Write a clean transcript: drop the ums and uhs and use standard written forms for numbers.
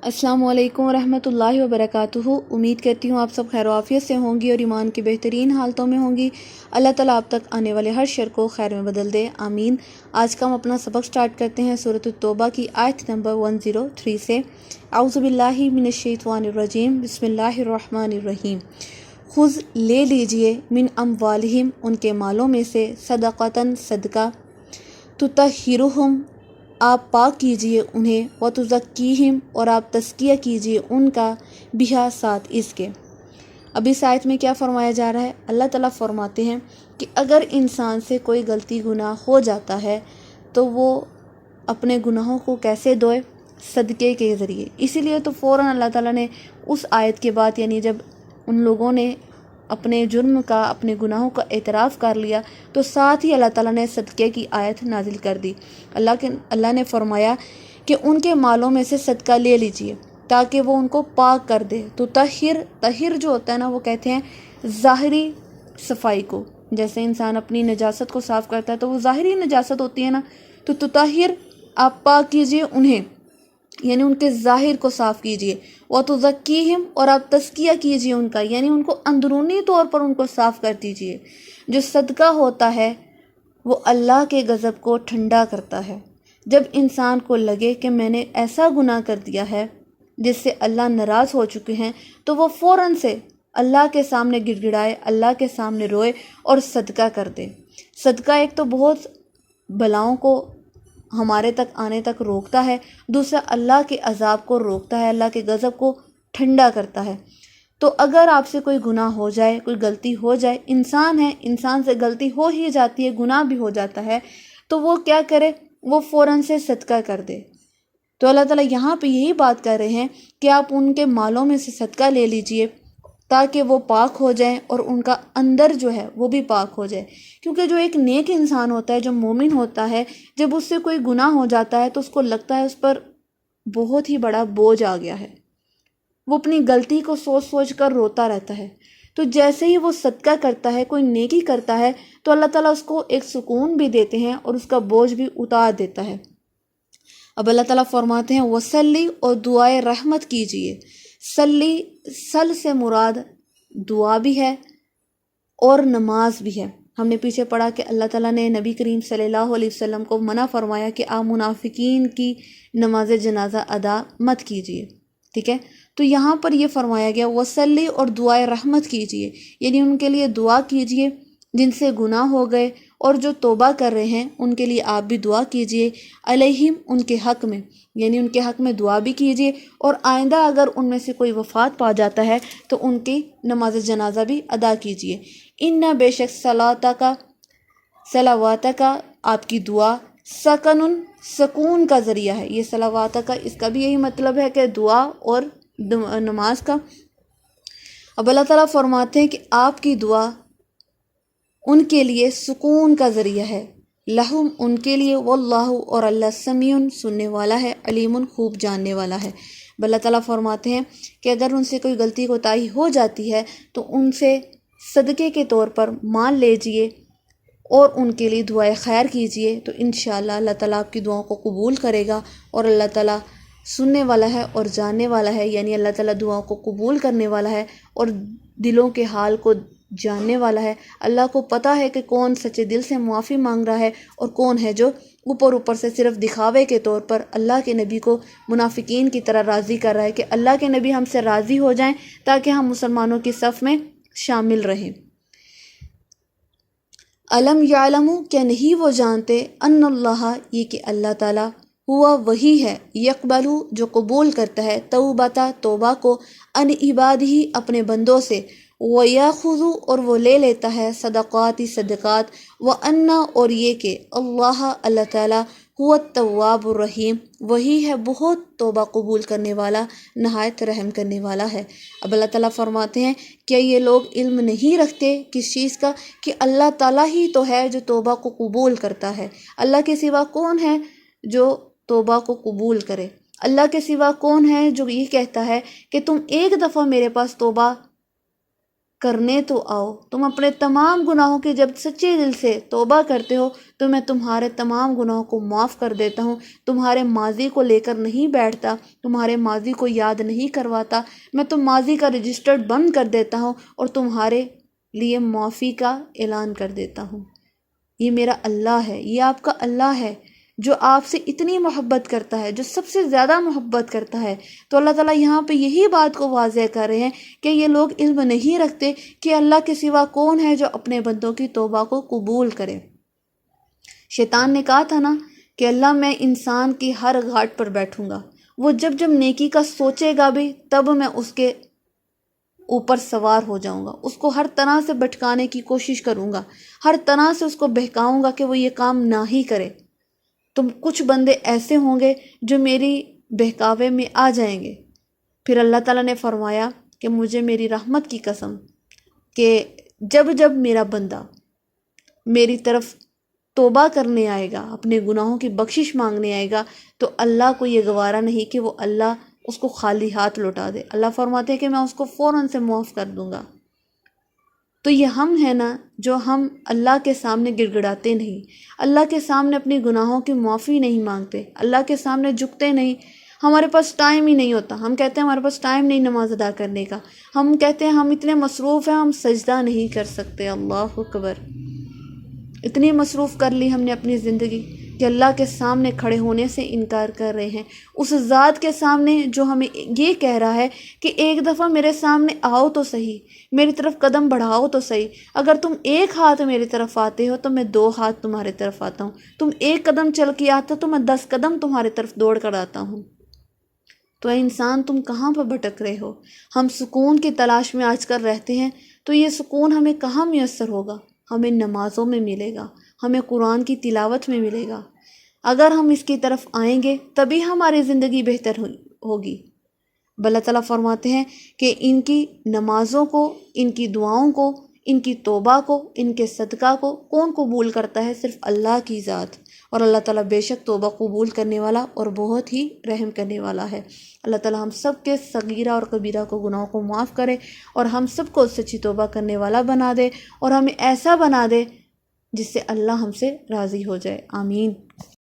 السلام علیکم ورحمۃ اللہ وبرکاتہ۔ امید کرتی ہوں آپ سب خیر و عافیت سے ہوں گی اور ایمان کی بہترین حالتوں میں ہوں گی۔ اللہ تعالیٰ آپ تک آنے والے ہر شر کو خیر میں بدل دے، آمین۔ آج کا ہم اپنا سبق سٹارٹ کرتے ہیں سورۃ التوبہ کی آیت نمبر 103 سے۔ اعوذ باللہ من الشیطان الرجیم، بسم اللہ الرحمن الرحیم۔ خذ لے لیجئے، من اموالہم ان کے مالوں میں سے، صدقۃ صدقہ، تطہرہم آپ پاک کیجئے انہیں، وتزکیہم اور آپ تزکیہ کیجئے ان کا، بہا ساتھ اس کے۔ اب اس آیت میں کیا فرمایا جا رہا ہے؟ اللہ تعالیٰ فرماتے ہیں کہ اگر انسان سے کوئی غلطی گناہ ہو جاتا ہے تو وہ اپنے گناہوں کو کیسے دھوئے؟ صدقے کے ذریعے۔ اسی لیے تو فوراً اللہ تعالیٰ نے اس آیت کے بعد، یعنی جب ان لوگوں نے اپنے جرم کا، اپنے گناہوں کا اعتراف کر لیا، تو ساتھ ہی اللہ تعالیٰ نے صدقے کی آیت نازل کر دی۔ اللہ نے فرمایا کہ ان کے مالوں میں سے صدقہ لے لیجئے تاکہ وہ ان کو پاک کر دے۔ تو طہر جو ہوتا ہے نا، وہ کہتے ہیں ظاہری صفائی کو۔ جیسے انسان اپنی نجاست کو صاف کرتا ہے تو وہ ظاہری نجاست ہوتی ہے نا، تو طہر آپ پاک کیجئے انہیں، یعنی ان کے ظاہر کو صاف کیجئے۔ وَتُزَكِّيهِمْ اور آپ تزکیہ کیجئے ان کا، یعنی ان کو اندرونی طور پر ان کو صاف کر دیجئے۔ جو صدقہ ہوتا ہے وہ اللہ کے غضب کو ٹھنڈا کرتا ہے۔ جب انسان کو لگے کہ میں نے ایسا گناہ کر دیا ہے جس سے اللہ ناراض ہو چکے ہیں، تو وہ فوراً سے اللہ کے سامنے گڑ گڑائے، اللہ کے سامنے روئے اور صدقہ کر دے۔ صدقہ ایک تو بہت بلاؤں کو ہمارے تک آنے تک روکتا ہے، دوسرا اللہ کے عذاب کو روکتا ہے، اللہ کے غضب کو ٹھنڈا کرتا ہے۔ تو اگر آپ سے کوئی گناہ ہو جائے، کوئی غلطی ہو جائے، انسان ہے، انسان سے غلطی ہو ہی جاتی ہے، گناہ بھی ہو جاتا ہے، تو وہ کیا کرے؟ وہ فوراً سے صدقہ کر دے۔ تو اللہ تعالیٰ یہاں پہ یہی بات کر رہے ہیں کہ آپ ان کے مالوں میں سے صدقہ لے لیجئے تاکہ وہ پاک ہو جائیں اور ان کا اندر جو ہے وہ بھی پاک ہو جائے۔ کیونکہ جو ایک نیک انسان ہوتا ہے، جو مومن ہوتا ہے، جب اس سے کوئی گناہ ہو جاتا ہے تو اس کو لگتا ہے اس پر بہت ہی بڑا بوجھ آ گیا ہے، وہ اپنی غلطی کو سوچ سوچ کر روتا رہتا ہے۔ تو جیسے ہی وہ صدقہ کرتا ہے، کوئی نیکی کرتا ہے، تو اللہ تعالیٰ اس کو ایک سکون بھی دیتے ہیں اور اس کا بوجھ بھی اتار دیتا ہے۔ اب اللہ تعالیٰ فرماتے ہیں وصلی اور دعائے رحمت کیجئے۔ سل سے مراد دعا بھی ہے اور نماز بھی ہے۔ ہم نے پیچھے پڑھا کہ اللہ تعالیٰ نے نبی کریم صلی اللہ علیہ وسلم کو منع فرمایا کہ آپ منافقین کی نماز جنازہ ادا مت کیجئے، ٹھیک ہے؟ تو یہاں پر یہ فرمایا گیا وصلی اور دعائے رحمت کیجئے، یعنی ان کے لیے دعا کیجئے جن سے گناہ ہو گئے، اور جو توبہ کر رہے ہیں ان کے لیے آپ بھی دعا کیجئے، علیہم ان کے حق میں، یعنی ان کے حق میں دعا بھی کیجئے، اور آئندہ اگر ان میں سے کوئی وفات پا جاتا ہے تو ان کی نماز جنازہ بھی ادا کیجئے۔ ان بے شک صلوات کا آپ کی دعا، سکون کا ذریعہ ہے۔ یہ صلوات کا، اس کا بھی یہی مطلب ہے کہ دعا اور نماز کا۔ اب اللہ تعالیٰ فرماتے ہیں کہ آپ کی دعا ان کے لیے سکون کا ذریعہ ہے، لہم ان کے لیے، واللہ اور اللہ سمیع سننے والا ہے، علیم خوب جاننے والا ہے۔ اللہ تعالیٰ فرماتے ہیں کہ اگر ان سے کوئی غلطی کوتاہی ہو جاتی ہے تو ان سے صدقے کے طور پر مال لیجئے اور ان کے لیے دعائے خیر کیجئے، تو انشاءاللہ اللہ تعالیٰ آپ کی دعاؤں کو قبول کرے گا، اور اللہ تعالیٰ سننے والا ہے اور جاننے والا ہے، یعنی اللہ تعالیٰ دعاؤں کو قبول کرنے والا ہے اور دلوں کے حال کو جاننے والا ہے۔ اللہ کو پتہ ہے کہ کون سچے دل سے معافی مانگ رہا ہے اور کون ہے جو اوپر سے صرف دکھاوے کے طور پر اللہ کے نبی کو منافقین کی طرح راضی کر رہا ہے کہ اللہ کے نبی ہم سے راضی ہو جائیں تاکہ ہم مسلمانوں کی صف میں شامل رہیں۔ علم یعلموا کیا نہیں وہ جانتے، ان اللہ یہ کہ اللہ تعالیٰ ہوا وہی ہے، یقبلو جو قبول کرتا ہے، توبہ کو، ان عبادہ اپنے بندوں سے، وَيَأْخُذُ اور وہ لے لیتا ہے، صدقات، وَأَنَّ اور یہ کہ اللہ تعالیٰ هو التواب الرحیم وہی ہے بہت توبہ قبول کرنے والا، نہایت رحم کرنے والا ہے۔ اب اللہ تعالیٰ فرماتے ہیں کیا یہ لوگ علم نہیں رکھتے کس چیز کا؟ کہ اللہ تعالیٰ ہی تو ہے جو توبہ کو قبول کرتا ہے۔ اللہ کے سوا کون ہے جو توبہ کو قبول کرے؟ اللہ کے سوا کون ہے جو یہ کہتا ہے کہ تم ایک دفعہ میرے پاس توبہ کرنے تو آؤ، تم اپنے تمام گناہوں کی جب سچے دل سے توبہ کرتے ہو تو میں تمہارے تمام گناہوں کو معاف کر دیتا ہوں، تمہارے ماضی کو لے کر نہیں بیٹھتا، تمہارے ماضی کو یاد نہیں کرواتا، میں تم ماضی کا رجسٹر بند کر دیتا ہوں اور تمہارے لیے معافی کا اعلان کر دیتا ہوں۔ یہ میرا اللہ ہے، یہ آپ کا اللہ ہے جو آپ سے اتنی محبت کرتا ہے، جو سب سے زیادہ محبت کرتا ہے۔ تو اللہ تعالیٰ یہاں پہ یہی بات کو واضح کر رہے ہیں کہ یہ لوگ علم نہیں رکھتے کہ اللہ کے سوا کون ہے جو اپنے بندوں کی توبہ کو قبول کرے۔ شیطان نے کہا تھا نا کہ اللہ میں انسان کی ہر گھاٹ پر بیٹھوں گا، وہ جب جب نیکی کا سوچے گا بھی تب میں اس کے اوپر سوار ہو جاؤں گا، اس کو ہر طرح سے بھٹکانے کی کوشش کروں گا، ہر طرح سے اس کو بہکاؤں گا کہ وہ یہ کام نہ ہی کرے۔ تم کچھ بندے ایسے ہوں گے جو میری بہکاوے میں آ جائیں گے۔ پھر اللہ تعالیٰ نے فرمایا کہ مجھے میری رحمت کی قسم کہ جب جب میرا بندہ میری طرف توبہ کرنے آئے گا، اپنے گناہوں کی بخشش مانگنے آئے گا، تو اللہ کو یہ گوارا نہیں کہ وہ اللہ اس کو خالی ہاتھ لوٹا دے۔ اللہ فرماتے ہیں کہ میں اس کو فوراً سے معاف کر دوں گا۔ تو یہ ہم ہیں نا جو ہم اللہ کے سامنے گڑ گڑاتے نہیں، اللہ کے سامنے اپنے گناہوں کی معافی نہیں مانگتے، اللہ کے سامنے جھکتے نہیں۔ ہمارے پاس ٹائم ہی نہیں ہوتا، ہم کہتے ہیں ہمارے پاس ٹائم نہیں نماز ادا کرنے کا، ہم کہتے ہیں ہم اتنے مصروف ہیں ہم سجدہ نہیں کر سکتے۔ اللہ اکبر! اتنی مصروف کر لی ہم نے اپنی زندگی کہ اللہ کے سامنے کھڑے ہونے سے انکار کر رہے ہیں، اس ذات کے سامنے جو ہمیں یہ کہہ رہا ہے کہ ایک دفعہ میرے سامنے آؤ تو صحیح، میری طرف قدم بڑھاؤ تو صحیح۔ اگر تم ایک ہاتھ میری طرف آتے ہو تو میں 2 ہاتھ تمہارے طرف آتا ہوں، تم 1 قدم چل کے آتے ہو تو میں 10 قدم تمہارے طرف دوڑ کر آتا ہوں۔ تو اے انسان تم کہاں پر بھٹک رہے ہو؟ ہم سکون کی تلاش میں آج کل رہتے ہیں، تو یہ سکون ہمیں کہاں میسر ہوگا؟ ہمیں نمازوں میں ملے گا، ہمیں قرآن کی تلاوت میں ملے گا۔ اگر ہم اس کی طرف آئیں گے تبھی ہماری زندگی بہتر ہوگی۔ اللہ تعالیٰ فرماتے ہیں کہ ان کی نمازوں کو، ان کی دعاؤں کو، ان کی توبہ کو، ان کے صدقہ کو کون قبول کرتا ہے؟ صرف اللہ کی ذات۔ اور اللہ تعالیٰ بے شک توبہ قبول کرنے والا اور بہت ہی رحم کرنے والا ہے۔ اللہ تعالیٰ ہم سب کے صغیرہ اور کبیرہ کو گناہوں کو معاف کرے اور ہم سب کو سچی توبہ کرنے والا بنا دے اور ہمیں ایسا بنا دے جس سے اللہ ہم سے راضی ہو جائے۔ آمین۔